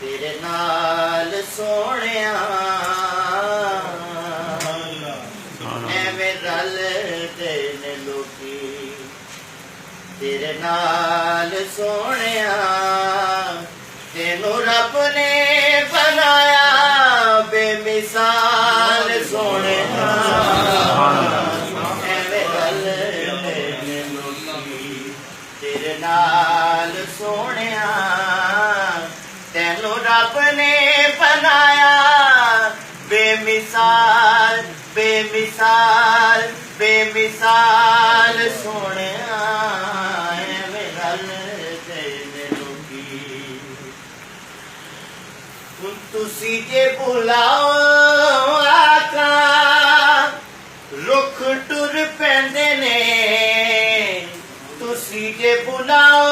तेरे नाल सोहणिया एवें रलदे ने लोकी तेरे नाल सोहणिया तेनू रब ने बनाया बेमिसाल सोहणिया एवें रलदे ने लोकी तेरे नाल सोहणिया तेनू रब ने बनाया बेमिसाल बेमिसाल बेमिसाल सोहणिया एवें रलदे ने लोकी तुसी जे बुलाओ आका रुख टुर पैंदे ने तुसी जे बुलाओ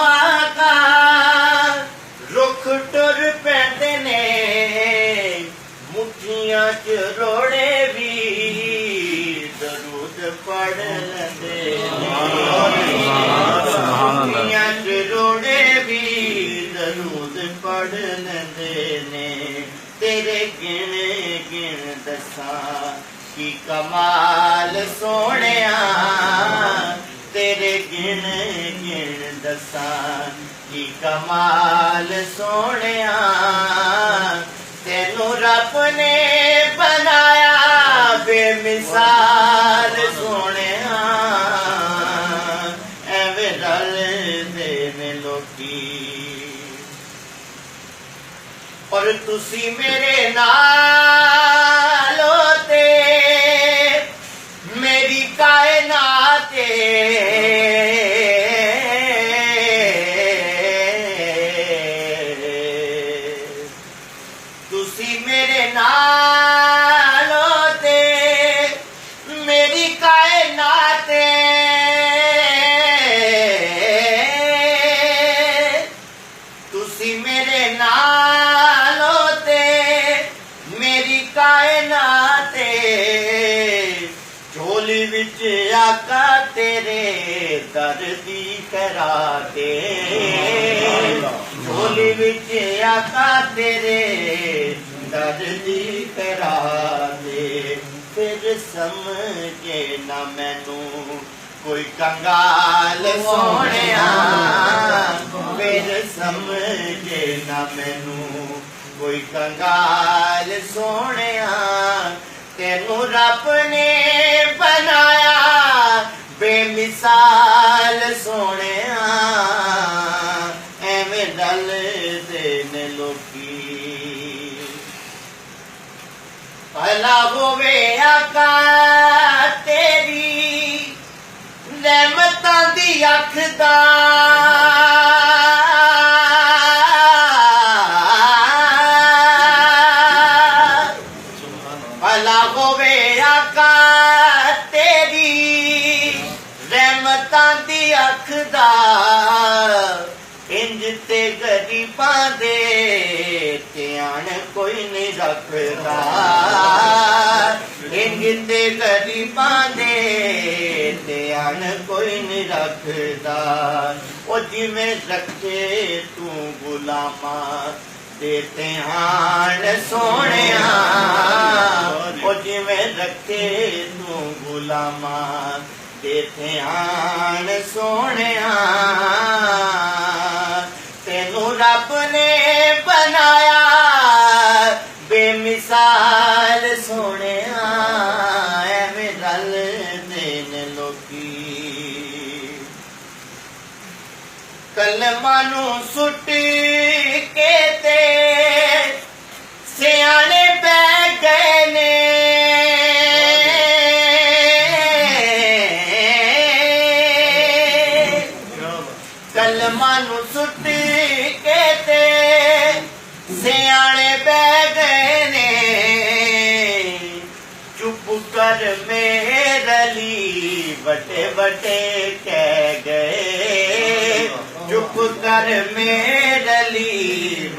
आका रुख टुर पैंदे ने मुठियां च रोड़े भी दरूद पढ़ लैंदे मुठियां च रोड़े भी दरूद पढ़ लैंदे ने तेरे गिण गिण दसां की कमाल सोहणिया तेरे गिण गिण दसां की कमाल सोहणिया तेनू रब ने बनाया बेमिसाल सोहणिया एवें रलदे ने लोकी और तुसी मेरे नाल होते मेरी कायनात तुसी मेरे नाल होते मेरी कायनात तुसी मेरे नाल होते मेरी कायनात झोली विच आका तेरे दर्दी कराते झोली विच आका तेरे दर्दी कराते फिर समझे ना मैनू कोई कंगाल सोहणिया फिर समझे ना मैनू कोई कंगाल सोहणिया तेनू रब ने बनाया बेमिसाल सोहणिया एवें रलदे ने लोकी भला होवे आका तेरी रहमतां दी अख दा भला होवे आका तेरी रहमतां दी अख दा इंज ते गरीबां दे ध्यान कोई नहीं रखदा इंज ते गरीबां दे ध्यान कोई नहीं रखदा ओ जिवें रखे तू गुलामां दे ध्यान सोहणिया ओ जिवें रखे तू गुलामां दे ध्यान सोहणिया तेनू रब ने बनाया बेमिसाल सोहणिया एवें रलदे ने लोकी कलमां नू सुट के ते सियाणे पै गए ने कलमां नू सुट के ते सियाणे पै गए ने चुप कर मेरली बटे बटे कह गए चुप कर मेरली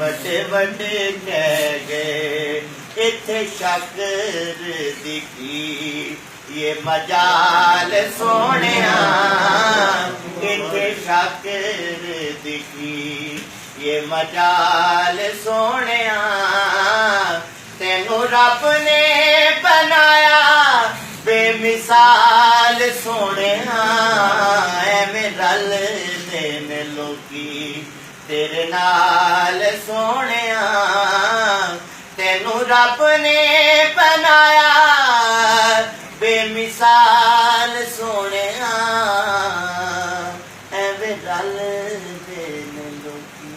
बटे बटे कह गए इत्थे शक्कर दिखी ये मजाल सोहणिया इत्थे शक्कर दिखी ये ਮਜਾਲ ਸੋਹਣਿਆ ਤੈਨੂੰ ਰੱਬ ਨੇ ਬਣਾਇਆ ਬੇਮਿਸਾਲ ਸੋਹਣਿਆ ਐਵੇਂ ਰਲਦੇ ਨੇ ਲੋਕੀ ਤੇਰੇ ਨਾਲ ਸੋਹਣਿਆ ਤੈਨੂੰ ਰੱਬ ਨੇ ਬਣਾਇਆ ਬੇਮਿਸਾਲ ਸੋਹਣਿਆ ਐਵੇਂ ਰਲਦੇ ਨੇ ਲੋਕੀ।